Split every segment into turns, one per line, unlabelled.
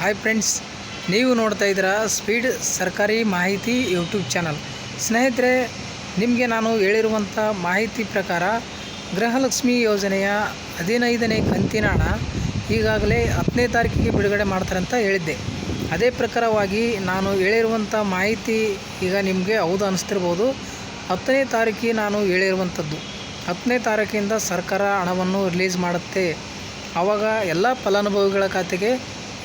Hi friends, ನೀವು ನೋಡ್ತಾ ಇದ್ದೀರಾ ಸ್ಪೀಡ್ ಸರ್ಕಾರಿ ಮಾಹಿತಿ ಯೂಟ್ಯೂಬ್ ಚಾನಲ್. ಸ್ನೇಹಿತರೆ, ನಿಮಗೆ ನಾನು ಹೇಳಿರುವಂಥ ಮಾಹಿತಿ ಪ್ರಕಾರ ಗೃಹಲಕ್ಷ್ಮಿ ಯೋಜನೆಯ 15ನೇ ಕಂತಿನ ಹಣ ಈಗಾಗಲೇ 10ನೇ ತಾರೀಕಿಗೆ ಬಿಡುಗಡೆ ಮಾಡ್ತಾರೆ ಅಂತ ಹೇಳಿದ್ದೆ. ಅದೇ ಪ್ರಕಾರವಾಗಿ ನಾನು ಹೇಳಿರುವಂಥ ಮಾಹಿತಿ ಈಗ ನಿಮಗೆ ಹೌದು ಅನ್ನಿಸ್ತಿರ್ಬೋದು. 10ನೇ ತಾರೀಕಿಗೆ ನಾನು ಹೇಳಿರುವಂಥದ್ದು 10ನೇ ತಾರೀಕಿಂದ ಸರ್ಕಾರ ಹಣವನ್ನು ರಿಲೀಸ್ ಮಾಡುತ್ತೆ. ಆವಾಗ ಎಲ್ಲ ಫಲಾನುಭವಿಗಳ ಖಾತೆಗೆ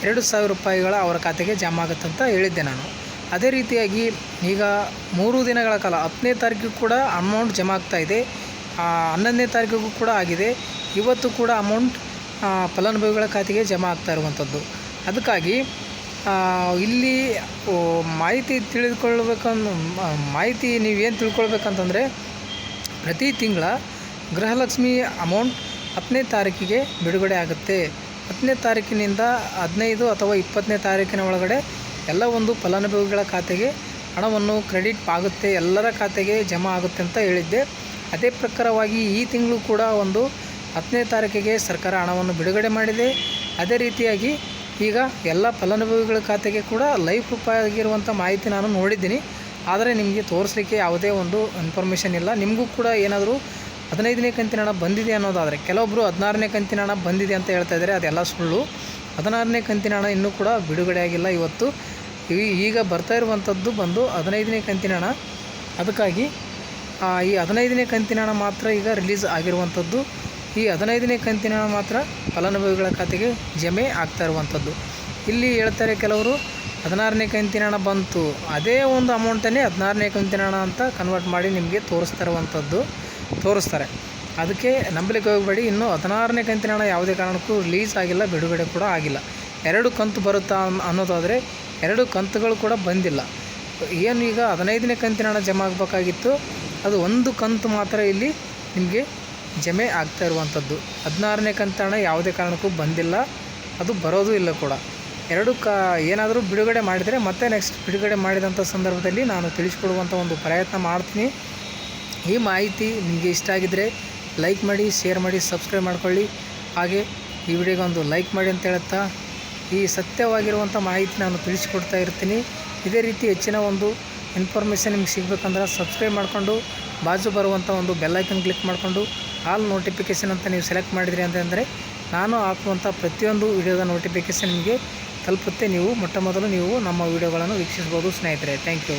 2,000 ರೂಪಾಯಿಗಳ ಅವರ ಖಾತೆಗೆ ಜಮಾ ಆಗುತ್ತೆ ಅಂತ ಹೇಳಿದ್ದೆ ನಾನು. ಅದೇ ರೀತಿಯಾಗಿ ಈಗ 3 ದಿನಗಳ ಕಾಲ 10ನೇ ತಾರೀಕಿಗೂ ಕೂಡ ಅಮೌಂಟ್ ಜಮಾ ಆಗ್ತಾಯಿದೆ, 11ನೇ ತಾರೀಕಿಗೂ ಕೂಡ ಆಗಿದೆ. ಇವತ್ತು ಕೂಡ ಅಮೌಂಟ್ ಫಲಾನುಭವಿಗಳ ಖಾತೆಗೆ ಜಮಾ ಆಗ್ತಾ ಇರುವಂಥದ್ದು. ಅದಕ್ಕಾಗಿ ಇಲ್ಲಿ ಮಾಹಿತಿ ಮಾಹಿತಿ ನೀವೇನು ತಿಳ್ಕೊಳ್ಬೇಕಂತಂದರೆ, ಪ್ರತಿ ತಿಂಗಳ ಗೃಹಲಕ್ಷ್ಮಿ ಅಮೌಂಟ್ 10ನೇ ತಾರೀಕಿಗೆ ಬಿಡುಗಡೆ ಆಗುತ್ತೆ. 10ನೇ ತಾರೀಕಿನಿಂದ 15 ಅಥವಾ 20ನೇ ತಾರೀಕಿನ ಒಳಗಡೆ ಎಲ್ಲ ಒಂದು ಫಲಾನುಭವಿಗಳ ಖಾತೆಗೆ ಹಣವನ್ನು ಕ್ರೆಡಿಟ್ ಆಗುತ್ತೆ, ಎಲ್ಲರ ಖಾತೆಗೆ ಜಮಾ ಆಗುತ್ತೆ ಅಂತ ಹೇಳಿದ್ದೆ. ಅದೇ ಪ್ರಕಾರವಾಗಿ ಈ ತಿಂಗಳು ಕೂಡ ಒಂದು 10ನೇ ತಾರೀಕಿಗೆ ಸರ್ಕಾರ ಹಣವನ್ನು ಬಿಡುಗಡೆ ಮಾಡಿದೆ. ಅದೇ ರೀತಿಯಾಗಿ ಈಗ ಎಲ್ಲ ಫಲಾನುಭವಿಗಳ ಖಾತೆಗೆ ಕೂಡ ಲೈವ್ ಪ್ರೂಫ್ ಆಗಿರುವಂಥ ಮಾಹಿತಿ ನಾನು ನೋಡಿದ್ದೀನಿ. ಆದರೆ ನಿಮಗೆ ತೋರಿಸಲಿಕ್ಕೆ ಯಾವುದೇ ಒಂದು ಇನ್ಫಾರ್ಮೇಷನ್ ಇಲ್ಲ. ನಿಮಗೂ ಕೂಡ ಏನಾದರೂ 15ನೇ ಕಂತಿನ ಹಣ ಬಂದಿದೆ ಅನ್ನೋದಾದರೆ, ಕೆಲವೊಬ್ಬರು 16ನೇ ಕಂತಿನ ಹಣ ಬಂದಿದೆ ಅಂತ ಹೇಳ್ತಾ ಇದ್ದಾರೆ, ಅದೆಲ್ಲ ಸುಳ್ಳು. 16ನೇ ಕಂತಿನ ಹಣ ಇನ್ನೂ ಕೂಡ ಬಿಡುಗಡೆ ಆಗಿಲ್ಲ. ಇವತ್ತು ಈಗ ಬರ್ತಾ ಇರುವಂಥದ್ದು ಬಂದು 15ನೇ ಕಂತಿನ ಹಣ. ಅದಕ್ಕಾಗಿ ಈ 15ನೇ ಕಂತಿನ ಹಣ ಮಾತ್ರ ಈಗ ರಿಲೀಸ್ ಆಗಿರುವಂಥದ್ದು. ಈ 15ನೇ ಕಂತಿನ ಹಣ ಮಾತ್ರ ಫಲಾನುಭವಿಗಳ ಖಾತೆಗೆ ಜಮೆ ಆಗ್ತಾ ಇರುವಂಥದ್ದು. ಇಲ್ಲಿ ಹೇಳ್ತಾರೆ ಕೆಲವರು 16ನೇ ಕಂತಿನ ಹಣ ಬಂತು, ಅದೇ ಒಂದು ಅಮೌಂಟನ್ನೇ 16ನೇ ಕಂತಿನ ಹಣ ಅಂತ ಕನ್ವರ್ಟ್ ಮಾಡಿ ನಿಮಗೆ ತೋರಿಸ್ತಾರೆ. ಅದಕ್ಕೆ ನಂಬಲಿಕ್ಕೆ ಹೋಗಬೇಡಿ. ಇನ್ನೂ 16ನೇ ಕಂತಿನ ಹಣ ಯಾವುದೇ ಕಾರಣಕ್ಕೂ ರಿಲೀಸ್ ಆಗಿಲ್ಲ, ಬಿಡುಗಡೆ ಕೂಡ ಆಗಿಲ್ಲ. 2 ಕಂತು ಬರುತ್ತಾ ಅನ್ನೋದಾದರೆ 2 ಕಂತುಗಳು ಕೂಡ ಬಂದಿಲ್ಲ. ಏನು ಈಗ 15ನೇ ಕಂತಿನ ಹಣ ಜಮಾ ಆಗಬೇಕಾಗಿತ್ತು, ಅದು 1 ಕಂತು ಮಾತ್ರ ಇಲ್ಲಿ ನಿಮಗೆ ಜಮೆ ಆಗ್ತಾ ಇರುವಂಥದ್ದು. 16ನೇ ಕಂತು ಹಣ ಯಾವುದೇ ಕಾರಣಕ್ಕೂ ಬಂದಿಲ್ಲ, ಅದು ಬರೋದು ಇಲ್ಲ ಕೂಡ. ಏನಾದರೂ ಬಿಡುಗಡೆ ಮಾಡಿದರೆ ಮತ್ತೆ ನೆಕ್ಸ್ಟ್ ಬಿಡುಗಡೆ ಮಾಡಿದಂಥ ಸಂದರ್ಭದಲ್ಲಿ ನಾನು ತಿಳಿಸ್ಕೊಡುವಂಥ ಒಂದು ಪ್ರಯತ್ನ ಮಾಡ್ತೀನಿ. ಈ ಮಾಹಿತಿ ನಿಮಗೆ ಇಷ್ಟ ಆಗಿದ್ದರೆ ಲೈಕ್ ಮಾಡಿ, ಶೇರ್ ಮಾಡಿ, ಸಬ್ಸ್ಕ್ರೈಬ್ ಮಾಡ್ಕೊಳ್ಳಿ. ಹಾಗೆ ಈ ವಿಡಿಯೋಗೆ ಒಂದು ಲೈಕ್ ಮಾಡಿ ಅಂತ ಹೇಳುತ್ತಾ, ಈ ಸತ್ಯವಾಗಿರುವಂಥ ಮಾಹಿತಿ ನಾನು ತಿಳಿಸ್ಕೊಡ್ತಾ ಇರ್ತೀನಿ. ಇದೇ ರೀತಿ ಹೆಚ್ಚಿನ ಒಂದು ಇನ್ಫಾರ್ಮೇಷನ್ ನಿಮ್ಗೆ ಸಿಗಬೇಕಂದ್ರೆ ಸಬ್ಸ್ಕ್ರೈಬ್ ಮಾಡಿಕೊಂಡು ಬಾಜು ಬರುವಂಥ ಒಂದು ಬೆಲ್ಲೈಕನ್ ಕ್ಲಿಕ್ ಮಾಡಿಕೊಂಡು ಆಲ್ ನೋಟಿಫಿಕೇಷನ್ ಅಂತ ನೀವು ಸೆಲೆಕ್ಟ್ ಮಾಡಿದ್ರಿ ಅಂತಂದರೆ ನಾನು ಹಾಕುವಂಥ ಪ್ರತಿಯೊಂದು ವಿಡಿಯೋದ ನೋಟಿಫಿಕೇಷನ್ ನಿಮಗೆ ತಲುಪುತ್ತೆ. ನೀವು ಮೊಟ್ಟ ಮೊದಲು ನಮ್ಮ ವಿಡಿಯೋಗಳನ್ನು ವೀಕ್ಷಿಸ್ಬೋದು ಸ್ನೇಹಿತರೆ. Thank you.